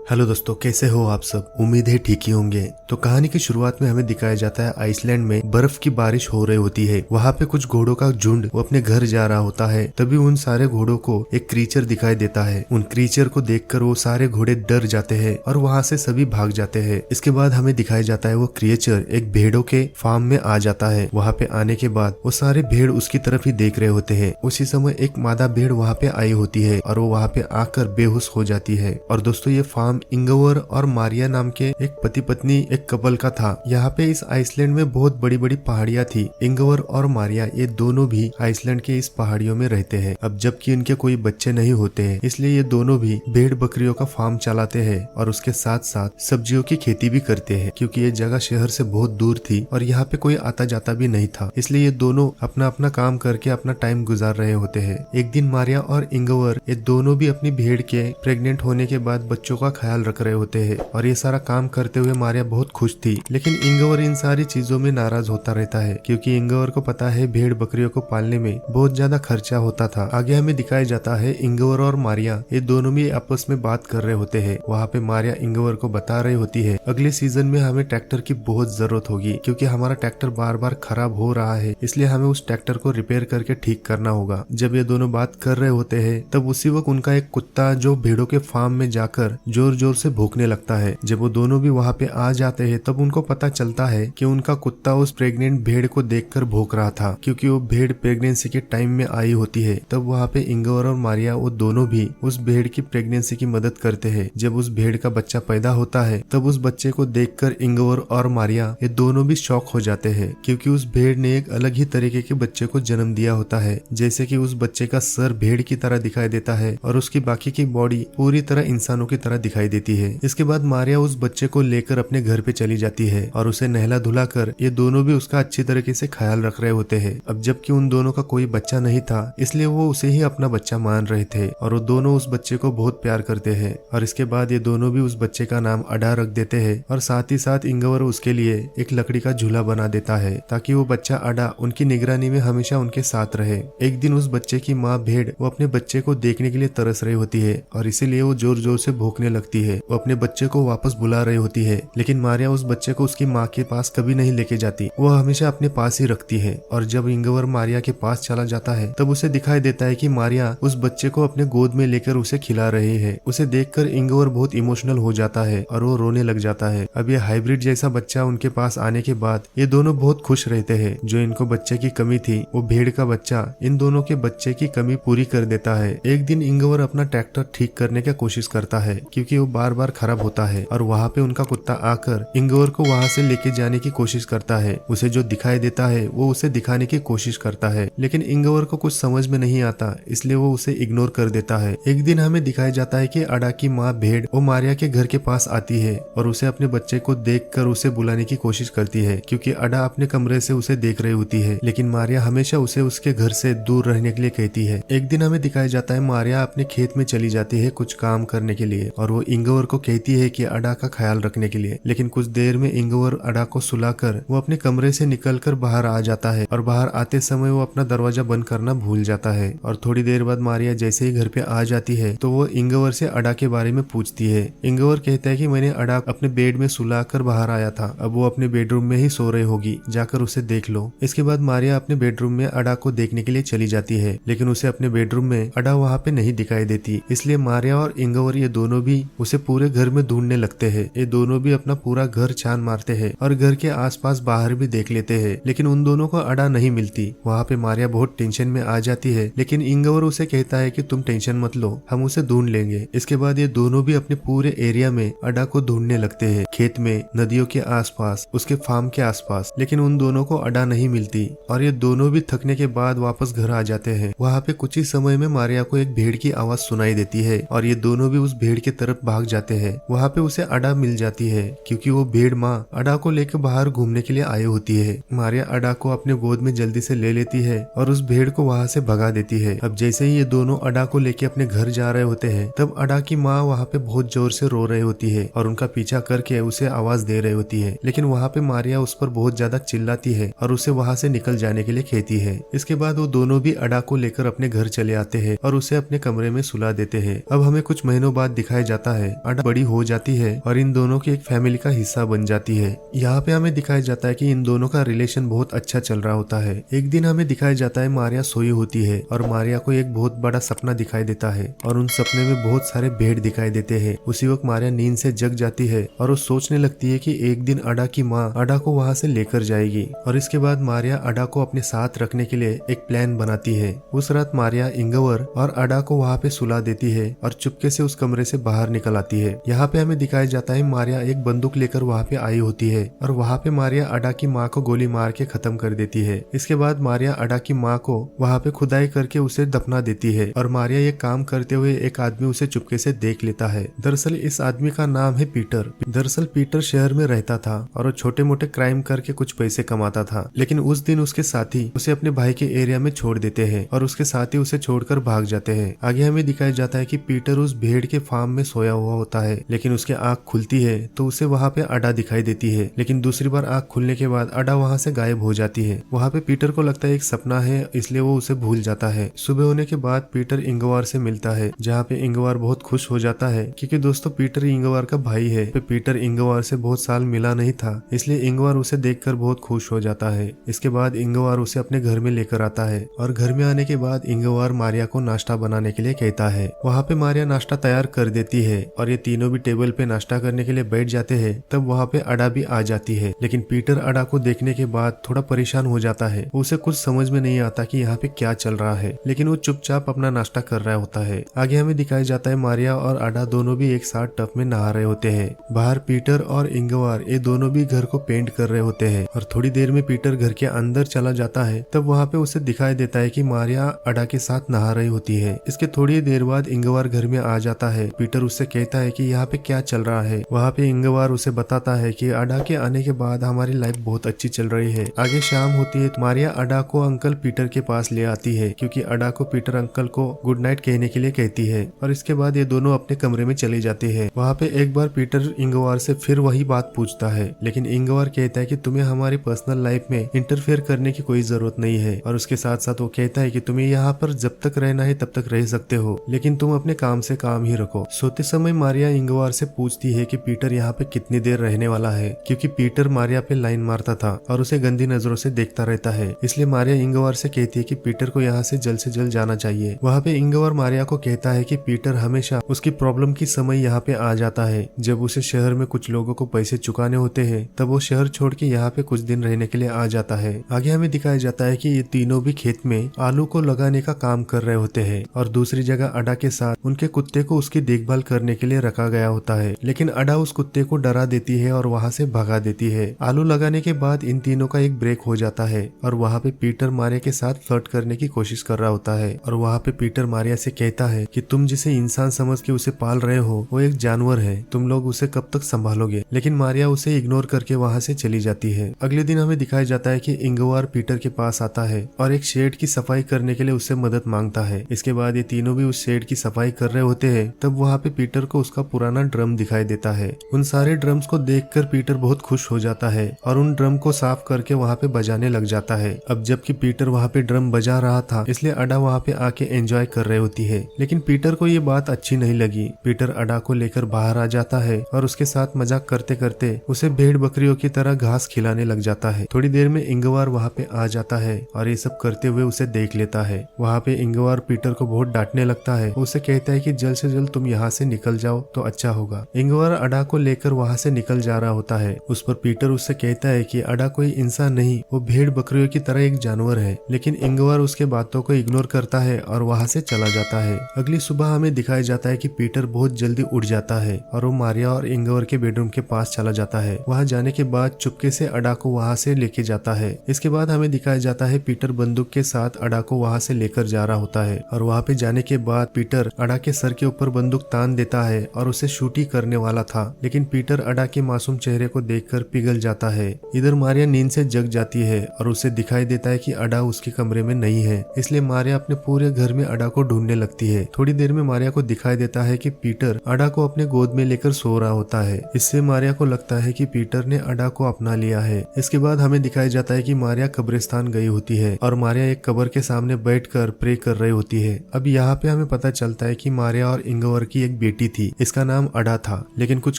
Hello दोस्तों, कैसे हो आप सब। उम्मीद है ठीक ही होंगे। तो कहानी की शुरुआत में हमें दिखाया जाता है आइसलैंड में बर्फ की बारिश हो रही होती है। वहाँ पे कुछ घोड़ों का झुंड वो अपने घर जा रहा होता है। तभी उन सारे घोड़ों को एक क्रीचर दिखाई देता है। उन क्रीचर को देखकर वो सारे घोड़े डर जाते हैं और वहाँ से सभी भाग जाते हैं। इसके बाद हमें दिखाया जाता है वो क्रीचर एक भेड़ों के फार्म में आ जाता है। वहाँ पे आने के बाद वो सारे भेड़ उसकी तरफ ही देख रहे होते हैं। उसी समय एक मादा भेड़ वहाँ पे आई होती है और वो वहाँ पे आकर बेहोश हो जाती है। और दोस्तों, ये फार्म इंगवर और मारिया नाम के एक पति पत्नी एक कपल का था। यहाँ पे इस आइसलैंड में बहुत बड़ी बड़ी पहाड़ियाँ थी। इंगवर और मारिया ये दोनों भी आइसलैंड के इस पहाड़ियों में रहते हैं। अब जबकि इनके कोई बच्चे नहीं होते हैं, इसलिए ये दोनों भी भेड़ बकरियों का फार्म चलाते हैं और उसके साथ साथ सब्जियों की खेती भी करते हैं। क्योंकि ये जगह शहर से बहुत दूर थी और यहाँ पे कोई आता जाता भी नहीं था, इसलिए ये दोनों अपना अपना काम करके अपना टाइम गुजार रहे होते हैं। एक दिन मारिया और इंगवर ये दोनों भी अपनी भेड़ के प्रेग्नेंट होने के बाद बच्चों का ख्याल रख रहे होते हैं और ये सारा काम करते हुए मारिया बहुत खुश थी। लेकिन इंगवर इन सारी चीजों में नाराज होता रहता है क्योंकि इंगवर को पता है भेड़ बकरियों को पालने में बहुत ज्यादा खर्चा होता था। आगे हमें दिखाया जाता है इंगवर और मारिया ये दोनों भी आपस में बात कर रहे होते हैं। वहाँ पे मारिया इंगवर को बता रही होती है अगले सीजन में हमें ट्रैक्टर की बहुत जरूरत होगी क्योंकि हमारा ट्रैक्टर बार बार खराब हो रहा है, इसलिए हमें उस ट्रैक्टर को रिपेयर करके ठीक करना होगा। जब ये दोनों बात कर रहे होते हैं तब उसी वक्त उनका एक कुत्ता जो भेड़ों के फार्म में जाकर जोर जोर से भौंकने लगता है। जब वो दोनों भी वहाँ पे आ जाते हैं तब उनको पता चलता है कि उनका कुत्ता उस प्रेग्नेंट भेड़ को देखकर भौंक रहा था क्योंकि वो भेड़ प्रेगनेंसी के टाइम में आई होती है। तब वहाँ पे इंगवर और मारिया वो दोनों भी उस भेड़ की प्रेगनेंसी की मदद करते हैं। जब उस भेड़ का बच्चा पैदा होता है तब उस बच्चे को देखकर इंगवर और मारिया ये दोनों भी शॉक हो जाते हैं क्योंकि उस भेड़ ने एक अलग ही तरीके के बच्चे को जन्म दिया होता है। जैसे कि उस बच्चे का सर भेड़ की तरह दिखाई देता है और उसकी बाकी की बॉडी पूरी तरह इंसानों की तरह दिखाई देती है। इसके बाद मारिया उस बच्चे को लेकर अपने घर पे चली जाती है और उसे नहला धुला कर ये दोनों भी उसका अच्छी तरीके से ख्याल रख रहे होते हैं। अब जबकि उन दोनों का कोई बच्चा नहीं था, इसलिए वो उसे ही अपना बच्चा मान रहे थे और वो दोनों उस बच्चे को बहुत प्यार करते हैं। और इसके बाद ये दोनों भी उस बच्चे का नाम अडा रख देते हैं और साथ ही साथ इंगवर उसके लिए एक लकड़ी का झूला बना देता है ताकि वो बच्चा अडा उनकी निगरानी में हमेशा उनके साथ रहे। एक दिन उस बच्चे की माँ भेड़ वो अपने बच्चे को देखने के लिए तरस रही होती है और इसीलिए वो जोर जोर से भौंकने लगती है। वो अपने बच्चे को वापस बुला रही होती है, लेकिन मारिया उस बच्चे को उसकी माँ के पास कभी नहीं लेके जाती, वो हमेशा अपने पास ही रखती है। और जब इंगवर मारिया के पास चला जाता है तब उसे दिखाई देता है कि मारिया उस बच्चे को अपने गोद में लेकर उसे खिला रही है। उसे देखकर इंगवर बहुत इमोशनल हो जाता है और वो रोने लग जाता है। अब ये हाइब्रिड जैसा बच्चा उनके पास आने के बाद ये दोनों बहुत खुश रहते हैं। जो इनको बच्चे की कमी थी वो भेड़ का बच्चा इन दोनों के बच्चे की कमी पूरी कर देता है। एक दिन इंगवर अपना ट्रैक्टर ठीक करने की कोशिश करता है क्योंकि वो बार बार खराब होता है और वहाँ पे उनका कुत्ता आकर इंगवर को वहाँ से लेके जाने की कोशिश करता है। उसे जो दिखाई देता है वो उसे दिखाने की कोशिश करता है, लेकिन इंगवर को कुछ समझ में नहीं आता, इसलिए वो उसे इग्नोर कर देता है। एक दिन हमें दिखाया जाता है कि अडा की माँ भेड़ वो मारिया के घर के पास आती है और उसे अपने बच्चे को देखकर उसे बुलाने की कोशिश करती है क्योंकि अडा अपने कमरे से उसे देख रही होती है। लेकिन मारिया हमेशा उसे उसके घर से दूर रहने के लिए कहती है। एक दिन हमें दिखाया जाता है मारिया अपने खेत में चली जाती है कुछ काम करने के लिए और वो इंगवर को कहती है कि अडा का ख्याल रखने के लिए। लेकिन कुछ देर में इंगवर अडा को सुलाकर वो अपने कमरे से निकलकर बाहर आ जाता है और बाहर आते समय वो अपना दरवाजा बंद करना भूल जाता है। और थोड़ी देर बाद मारिया जैसे ही घर पे आ जाती है तो वो इंगवर से अडा के बारे में पूछती है। इंगवर कहता है कि मैंने अडा अपने बेड में सुलाकर बाहर आया था, अब वो अपने बेडरूम में ही सो रही होगी, जाकर उसे देख लो। इसके बाद मारिया अपने बेडरूम में अडा को देखने के लिए चली जाती है, लेकिन उसे अपने बेडरूम में अडा वहाँ पे नहीं दिखाई देती। इसलिए मारिया और इंगवर ये दोनों भी उसे पूरे घर में ढूंढने लगते हैं। ये दोनों भी अपना पूरा घर छान मारते हैं और घर के आसपास बाहर भी देख लेते हैं, लेकिन उन दोनों को अडा नहीं मिलती। वहाँ पे मारिया बहुत टेंशन में आ जाती है, लेकिन इंगवर उसे कहता है कि तुम टेंशन मत लो, हम उसे ढूंढ लेंगे। इसके बाद ये दोनों भी अपने पूरे एरिया में अडा को ढूंढने लगते हैं, खेत में, नदियों के आसपास, उसके फार्म के आसपास, लेकिन उन दोनों को अडा नहीं मिलती और ये दोनों भी थकने के बाद वापस घर आ जाते हैं। वहाँ पे कुछ ही समय में मारिया को एक भेड़ की आवाज सुनाई देती है और ये दोनों भी उस भेड़ की तरफ भाग जाते हैं। वहाँ पे उसे अडा मिल जाती है क्योंकि वो भेड़ माँ अडा को लेकर बाहर घूमने के लिए आई होती है। मारिया अडा को अपने गोद में जल्दी से ले लेती है और उस भेड़ को वहाँ से भगा देती है। अब जैसे ही ये दोनों अडा को लेके अपने घर जा रहे होते हैं तब अडा की माँ वहाँ पे बहुत जोर से रो रही होती है और उनका पीछा करके उसे आवाज दे रही होती है, लेकिन वहाँ पे मारिया उस पर बहुत ज्यादा चिल्लाती है और उसे वहाँ से निकल जाने के लिए कहती है। इसके बाद वो दोनों भी अडा को लेकर अपने घर चले आते हैं और उसे अपने कमरे में सुला देते हैं। अब हमें कुछ महीनों बाद दिखाया जाता है अडा बड़ी हो जाती है और इन दोनों की एक फैमिली का हिस्सा बन जाती है। यहाँ पे हमें दिखाया जाता है कि इन दोनों का रिलेशन बहुत अच्छा चल रहा होता है। एक दिन हमें दिखाया जाता है मारिया सोई होती है और मारिया को एक बहुत बड़ा सपना दिखाई देता है और उन सपने में बहुत सारे भेड़ दिखाई देते हैं। उसी वक्त मारिया नींद से जग जाती है और वो सोचने लगती है कि एक दिन अडा की माँ अडा को वहाँ से लेकर जाएगी और इसके बाद मारिया अडा को अपने साथ रखने के लिए एक प्लान बनाती है। उस रात मारिया इंगवर और अडा को वहाँ पे सुला देती है और चुपके से उस कमरे से बाहर निकल आती है। यहाँ पे हमें दिखाया जाता है मारिया एक बंदूक लेकर वहाँ पे आई होती है और वहाँ पे मारिया अडा की माँ को गोली मार के खत्म कर देती है। इसके बाद मारिया अडा की माँ को वहाँ पे खुदाई करके उसे दफना देती है और मारिया ये काम करते हुए एक आदमी उसे चुपके से देख लेता है। दरअसल इस आदमी का नाम है पीटर। दरअसल पीटर शहर में रहता था और वो छोटे मोटे क्राइम करके कुछ पैसे कमाता था, लेकिन उस दिन उसके साथी उसे अपने भाई के एरिया में छोड़ देते हैं और उसके साथी उसे छोड़कर भाग जाते हैं। आगे हमें दिखाया जाता है कि पीटर उस भेड़ के फार्म में सोया हुआ होता है, लेकिन उसकी आंख खुलती है तो उसे वहाँ पे अडा दिखाई देती है, लेकिन दूसरी बार आंख खुलने के बाद अडा वहाँ से गायब हो जाती है। वहाँ पे पीटर को लगता है एक सपना है, इसलिए वो उसे भूल जाता है। सुबह होने के बाद पीटर इंगवार से मिलता है, जहाँ पे इंगवार बहुत खुश हो जाता है क्योंकि दोस्तों पीटर इंगवार का भाई है। पीटर इंगवार से बहुत साल मिला नहीं था, इसलिए इंगवार उसे देखकर बहुत खुश हो जाता है। इसके बाद इंगवार उसे अपने घर में लेकर आता है और घर में आने के बाद इंगवार मारिया को नाश्ता बनाने के लिए कहता है। वहाँ पे मारिया नाश्ता तैयार कर देती है और ये तीनों भी टेबल पे नाश्ता करने के लिए बैठ जाते हैं। तब वहाँ पे अडा भी आ जाती है, लेकिन पीटर अडा को देखने के बाद थोड़ा परेशान हो जाता है। उसे कुछ समझ में नहीं आता कि यहाँ पे क्या चल रहा है, लेकिन वो चुपचाप अपना नाश्ता कर रहा होता है। आगे हमें दिखाया जाता है मारिया और अडा दोनों भी एक साथ टब में नहा रहे होते हैं। बाहर पीटर और इंगवार ये दोनों भी घर को पेंट कर रहे होते हैं और थोड़ी देर में पीटर घर के अंदर चला जाता है। तब वहाँ पे उसे दिखाई देता है कि मारिया अडा के साथ नहा रही होती है। इसके थोड़ी देर बाद इंगवार घर में आ जाता है। पीटर उससे कहता है कि यहाँ पे क्या चल रहा है। वहाँ पे इंगवार उसे बताता है कि अडा के आने के बाद हमारी लाइफ बहुत अच्छी चल रही है। आगे शाम होती है, मारिया अडा को अंकल पीटर के पास ले आती है क्योंकि अडा को पीटर अंकल को गुड नाइट कहने के लिए कहती है और इसके बाद ये दोनों अपने कमरे में चले जाते हैं। वहाँ पे एक बार पीटर इंगवार से फिर वही बात पूछता है, लेकिन इंगवार कहता है कि तुम्हें हमारी पर्सनल लाइफ में इंटरफेयर करने की कोई जरूरत नहीं है और उसके साथ साथ वो कहता है कि तुम्हें यहाँ पर जब तक रहना है तब तक रह सकते हो, लेकिन तुम अपने काम से काम ही रखो। सोते समय मारिया इंगवार से पूछती है कि पीटर यहाँ पे कितनी देर रहने वाला है, क्योंकि पीटर मारिया पे लाइन मारता था और उसे गंदी नजरों से देखता रहता है। इसलिए मारिया इंगवार से कहती है कि पीटर को यहाँ से जल्द जाना चाहिए। वहाँ पे इंगवार मारिया को कहता है कि पीटर हमेशा उसकी प्रॉब्लम की समय यहाँ पे आ जाता है। जब उसे शहर में कुछ लोगों को पैसे चुकाने होते हैं तब वो शहर छोड़ के यहाँ पे कुछ दिन रहने के लिए आ जाता है। आगे हमें दिखाया जाता है कि ये तीनों भी खेत में आलू को लगाने का काम कर रहे होते हैं और दूसरी जगह अडा के साथ उनके कुत्ते को उसकी देखभाल करने के लिए रखा गया होता है, लेकिन अडा उस कुत्ते को डरा देती है और वहाँ से भगा देती है। आलू लगाने के बाद इन तीनों का एक ब्रेक हो जाता है और वहाँ पे पीटर मारिया के साथ फ्लर्ट करने की कोशिश कर रहा होता है और वहाँ पे पीटर मारिया से कहता है कि तुम जिसे इंसान समझ के उसे पाल रहे हो वो एक जानवर है, तुम लोग उसे कब तक संभालोगे। लेकिन मारिया उसे इग्नोर करके वहाँ से चली जाती है। अगले दिन हमें दिखाया जाता है कि इंगवार पीटर के पास आता है और एक शेड की सफाई करने के लिए उससे मदद मांगता है। इसके बाद ये तीनों भी उस शेड की सफाई कर रहे होते हैं। तब वहाँ पे पीटर को उसका पुराना ड्रम दिखाई देता है। उन सारे ड्रम्स को देखकर पीटर बहुत खुश हो जाता है और उन ड्रम को साफ करके वहाँ पे बजाने लग जाता है। अब जबकि पीटर वहाँ पे ड्रम बजा रहा था, इसलिए अडा वहाँ पे आके एंजॉय कर रही होती है, लेकिन पीटर को ये बात अच्छी नहीं लगी। पीटर अडा को लेकर बाहर आ जाता है और उसके साथ मजाक करते करते उसे भेड़ बकरियों की तरह घास खिलाने लग जाता है। थोड़ी देर में इंगवार वहाँ पे आ जाता है और ये सब करते हुए उसे देख लेता है। वहाँ पे इंगवार पीटर को बहुत डांटने लगता है। उसे कहता है कि जल्द से जल्द तुम यहाँ से निकल जाओ तो अच्छा होगा। इंगवार अडा को लेकर वहाँ से निकल जा रहा होता है। उस पर पीटर उससे कहता है कि अडा कोई इंसान नहीं, वो भेड़ बकरियों की तरह एक जानवर है, लेकिन इंगवार उसके बातों को इग्नोर करता है और वहाँ से चला जाता है। अगली सुबह हमें दिखाया जाता है कि पीटर बहुत जल्दी उठ जाता है और वो मारिया और इंगवार के बेडरूम के पास चला जाता है। वहाँ जाने के बाद चुपके से अडा को वहाँ से लेके जाता है। इसके बाद हमें दिखाया जाता है पीटर बंदूक के साथ अडा को वहाँ से लेकर जा रहा होता है और वहाँ पे जाने के बाद पीटर अडा के सर के ऊपर बंदूक तान देता है और उसे शूट ही करने वाला था, लेकिन पीटर अडा के मासूम चेहरे को देखकर पिघल जाता है। इधर मारिया नींद से जग जाती है और उसे दिखाई देता है कि अडा उसके कमरे में नहीं है, इसलिए मारिया अपने पूरे घर में अडा को ढूंढने लगती है। थोड़ी देर में मारिया को दिखाई देता है कि पीटर अडा को अपने गोद में लेकर सो रहा होता है। इससे मारिया को लगता है कि पीटर ने अडा को अपना लिया है। इसके बाद हमें दिखाया जाता है कि मारिया कब्रिस्तान गई होती है और मारिया एक कब्र के सामने बैठकर प्रे कर रही होती है। अब यहाँ पे हमें पता चलता है कि मारिया और इंगवार की एक बेटी बेटी थी, इसका नाम अडा था, लेकिन कुछ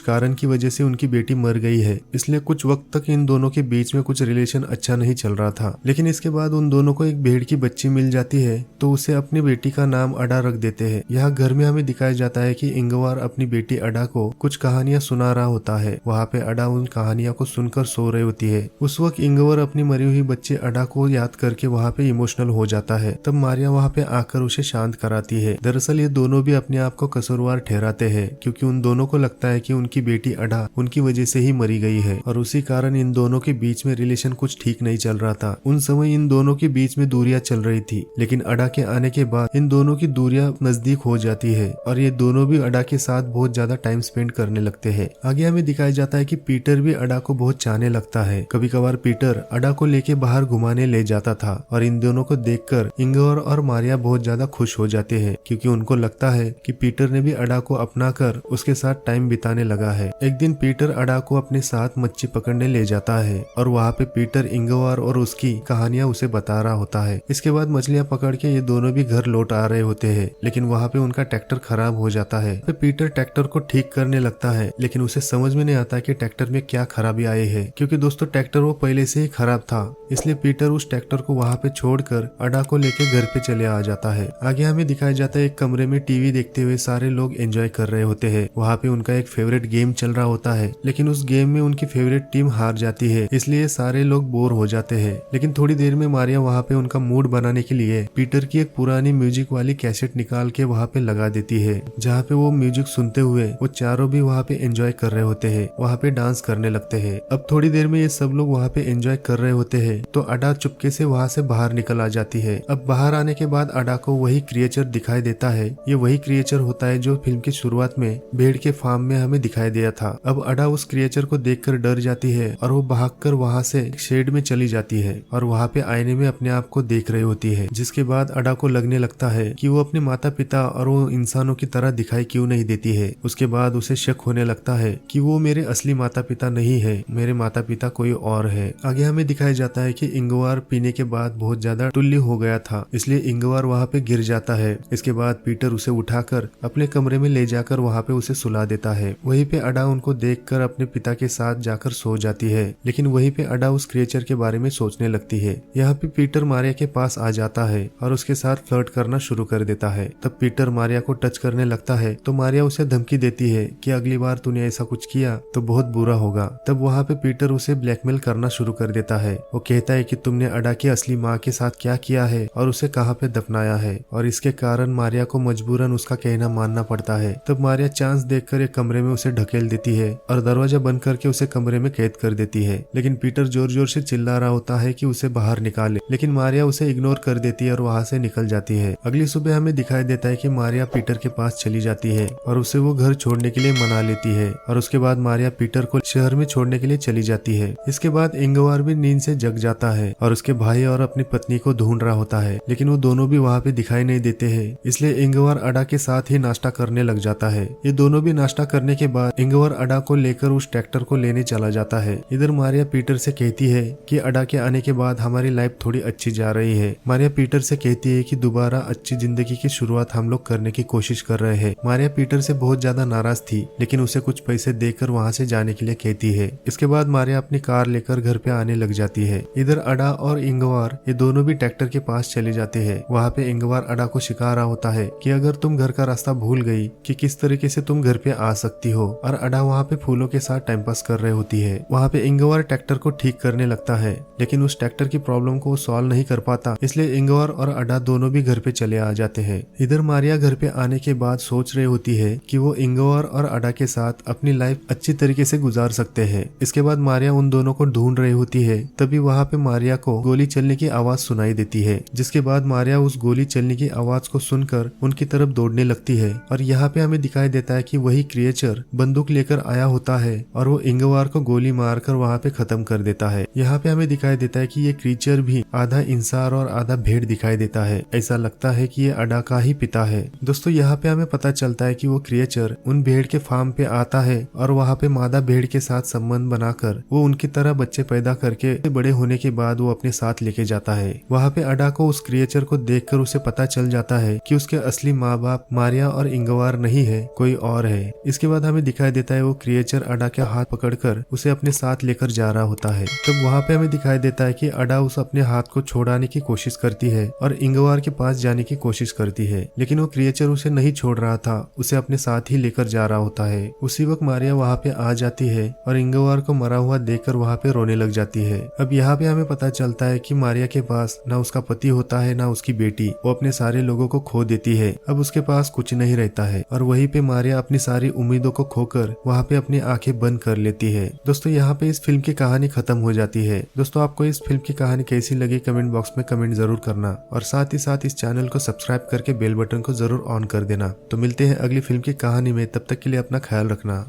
कारण की वजह से उनकी बेटी मर गई है, इसलिए कुछ वक्त तक इन दोनों के बीच में कुछ रिलेशन अच्छा नहीं चल रहा था। लेकिन इसके बाद उन दोनों को एक भेड़ की बच्ची मिल जाती है, तो उसे अपनी बेटी का नाम अडा रख देते हैं। यहाँ घर में हमें दिखाया जाता है कि इंगवार अपनी बेटी अडा को कुछ कहानियां सुना रहा होता है। वहाँ पे अडा उन कहानियों को सुनकर सो रही होती है। उस वक्त इंगवार अपनी मरी हुई बच्ची अडा को याद करके वहाँ पे इमोशनल हो जाता है। तब मारिया वहाँ पे आकर उसे शांत कराती है। दरअसल ये दोनों भी अपने आप को कसूरवार ठहराते हैं, क्योंकि उन दोनों को लगता है कि उनकी बेटी अडा उनकी वजह से ही मरी गई है, और उसी कारण इन दोनों के बीच में रिलेशन कुछ ठीक नहीं चल रहा था। उन समय इन दोनों के बीच में दूरियां चल रही थी, लेकिन अडा के आने के बाद इन दोनों की दूरियां नजदीक हो जाती है और ये दोनों भी अडा के साथ बहुत ज्यादा टाइम स्पेंड करने लगते हैं। आगे हमें दिखाया जाता है कि पीटर भी अडा को बहुत चाहने लगता है। कभी कभार पीटर अडा को लेके बाहर घुमाने ले जाता था, और इन दोनों को देखकर इंगवार और मारिया बहुत ज्यादा खुश हो जाते हैं, क्योंकि उनको लगता है कि पीटर ने भी अडा को अपना कर उसके साथ टाइम बिताने लगा है। एक दिन पीटर अडा को अपने साथ मच्छी पकड़ने ले जाता है, और वहाँ पे पीटर इंगवार और उसकी कहानियां उसे बता रहा होता है। इसके बाद मछलियां पकड़ के ये दोनों भी घर लौट आ रहे होते हैं, लेकिन वहाँ पे उनका ट्रैक्टर खराब हो जाता है। तो पीटर ट्रैक्टर को ठीक करने लगता है, लेकिन उसे समझ में नहीं आता कि ट्रैक्टर में क्या खराबी आई है, क्योंकि दोस्तों ट्रैक्टर वो पहले से ही खराब था। इसलिए पीटर उस ट्रैक्टर को वहाँ पे छोड़कर अडा को लेके घर पे चले आ जाता है। आगे हमें दिखाया जाता है एक कमरे में टीवी देखते हुए सारे लोग एंजॉय कर रहे होते हैं। वहाँ पे उनका एक फेवरेट गेम चल रहा होता है, लेकिन उस गेम में उनकी फेवरेट टीम हार जाती है, इसलिए सारे लोग बोर हो जाते हैं। लेकिन थोड़ी देर में मारिया वहाँ पे उनका मूड बनाने के लिए पीटर की एक पुरानी म्यूजिक वाली कैसेट निकाल के वहाँ पे लगा देती है, जहाँ पे वो म्यूजिक सुनते हुए वो चारों भी वहाँ पे एंजॉय कर रहे होते हैं, वहाँ पे डांस करने लगते हैं। अब थोड़ी देर में ये सब लोग वहाँ पे एंजॉय कर रहे होते हैं, तो अडा चुपके से वहाँ से बाहर निकल आ जाती है। अब बाहर आने के बाद अडा को वही क्रिएचर दिखाई देता है। ये वही क्रिएचर होता है जो फिल्म की शुरुआत में भेड़ के फार्म में हमें दिखाई दिया था। अब अडा उस क्रिएचर को देखकर डर जाती है और वो भागकर वहाँ से शेड में चली जाती है, और वहाँ पे आईने में अपने आप को देख रही होती है। जिसके बाद अडा को लगने लगता है कि वो अपने माता पिता और वो इंसानों की तरह दिखाई क्यों नहीं देती है। उसके बाद उसे शक होने लगता है कि वो मेरे असली माता पिता नहीं है, मेरे माता पिता कोई और है। आगे हमें दिखाया जाता है कि इंगवार पीने के बाद बहुत ज्यादा टुल्ली हो गया था, इसलिए इंगवार वहाँ पे गिर जाता है। इसके बाद पीटर उसे उठाकर अपने कमरे में ले जाकर वहाँ पे उसे सुला देता है। वहीं पे अडा उनको देखकर अपने पिता के साथ जाकर सो जाती है, लेकिन वहीं पे अडा उस क्रिएचर के बारे में सोचने लगती है। यहाँ पे पीटर मारिया के पास आ जाता है और उसके साथ फ्लर्ट करना शुरू कर देता है। तब पीटर मारिया को टच करने लगता है, तो मारिया उसे धमकी देती है कि अगली बार तूने ऐसा कुछ किया तो बहुत बुरा होगा। तब वहाँ पे पीटर उसे ब्लैकमेल करना शुरू कर देता है। वो कहता है कि तुमने अडा की असली माँ के साथ क्या किया है और उसे कहाँ पे दफनाया है, और इसके कारण मारिया को मजबूरन उसका कहना मानना पड़ता है। तब मारिया चांस देखकर एक कमरे में उसे ढकेल देती है और दरवाजा बंद करके उसे कमरे में कैद कर देती है। लेकिन पीटर जोर जोर से चिल्ला रहा होता है कि उसे बाहर निकाले, लेकिन मारिया उसे इग्नोर कर देती है और वहाँ से निकल जाती है। अगली सुबह हमें दिखाई देता है कि मारिया पीटर के पास चली जाती है और उसे वो घर छोड़ने के लिए मना लेती है, और उसके बाद मारिया पीटर को शहर में छोड़ने के लिए चली जाती है। इसके बाद इंगवार भी नींद से जग जाता है और उसके भाई और अपनी पत्नी को ढूंढ रहा होता है, लेकिन वो दोनों भी वहाँ पे दिखाई नहीं देते हैं। इसलिए इंगवार अडा के साथ ही नाश्ता करने लग जाता है। ये दोनों भी नाश्ता करने के बाद इंगवार अडा को लेकर उस ट्रैक्टर को लेने चला जाता है। इधर मारिया पीटर से कहती है कि अडा के आने के बाद हमारी लाइफ थोड़ी अच्छी जा रही है। मारिया पीटर से कहती है कि दोबारा अच्छी जिंदगी की शुरुआत हम लोग करने की कोशिश कर रहे हैं। मारिया पीटर से बहुत ज्यादा नाराज थी, लेकिन उसे कुछ पैसे देकर वहाँ से जाने के लिए कहती है। इसके बाद मारिया अपनी कार लेकर घर पे आने लग जाती है। इधर अडा और इंगवार ये दोनों भी ट्रैक्टर के पास चले जाते हैं। वहाँ पे इंगवार अडा को सिखा रहा होता है कि अगर तुम घर का रास्ता भूल गई कि किस तरीके से तुम घर पे आ सकती हो, और अडा वहाँ पे फूलों के साथ टाइम पास कर रही होती है। वहाँ पे इंगवार ट्रैक्टर को ठीक करने लगता है, लेकिन उस ट्रैक्टर की प्रॉब्लम को सॉल्व नहीं कर पाता, इसलिए इंगवार और अडा दोनों भी घर पे चले आ जाते हैं। इधर मारिया घर पे आने के बाद सोच रही होती है कि वो इंगवार और अडा के साथ अपनी लाइफ अच्छी तरीके से गुजार सकते हैं। इसके बाद मारिया उन दोनों को ढूंढ रही होती है, तभी वहाँ पे मारिया को गोली चलने की आवाज सुनाई देती है। जिसके बाद मारिया उस गोली चलने की आवाज को सुनकर उनकी तरफ दौड़ने लगती है, और यहाँ पे हमें दिखाई देता है कि वही क्रिएचर बंदूक लेकर आया होता है और वो इंगवार को गोली मारकर वहाँ पे खत्म कर देता है। यहाँ पे हमें दिखाई देता है कि ये क्रिएचर भी आधा इंसान और आधा भेड़ दिखाई देता है। ऐसा लगता है कि ये अडा का ही पिता है। दोस्तों यहाँ पे हमें पता चलता है कि वो क्रिएचर उन भेड़ के फार्म पे आता है और वहाँ पे मादा भेड़ के साथ संबंध बनाकर वो उनकी तरह बच्चे पैदा करके बड़े होने के बाद वो अपने साथ लेके जाता है। वहाँ पे अडा को उस क्रिएचर को देखकर उसे पता चल जाता है कि उसके असली माँ बाप मारिया और इंगवार नहीं नहीं है, कोई और है। इसके बाद हमें दिखाई देता है वो क्रिएचर अडा के हाथ पकड़कर उसे अपने साथ लेकर जा रहा होता है। तब वहाँ पे हमें दिखाई देता है कि अडा उस अपने हाथ को छोड़ाने की कोशिश करती है और इंगवार के पास जाने की कोशिश करती है, लेकिन वो क्रिएचर उसे नहीं छोड़ रहा था, उसे अपने साथ ही लेकर जा रहा होता है। उसी वक्त मारिया वहाँ पे आ जाती है और इंगवार को मरा हुआ देखकर वहाँ पे रोने लग जाती है। अब यहाँ पे हमें पता चलता है कि मारिया के पास ना उसका पति होता है ना उसकी बेटी, वो अपने सारे लोगों को खो देती है। अब उसके पास कुछ नहीं रहता है और वहीं पे मारिया अपनी सारी उम्मीदों को खोकर वहाँ पे अपनी आंखें बंद कर लेती है। दोस्तों यहाँ पे इस फिल्म की कहानी खत्म हो जाती है। दोस्तों आपको इस फिल्म की कहानी कैसी लगी कमेंट बॉक्स में कमेंट जरूर करना और साथ ही साथ इस चैनल को सब्सक्राइब करके बेल बटन को जरूर ऑन कर देना। तो मिलते हैं अगली फिल्म की कहानी में, तब तक के लिए अपना ख्याल रखना।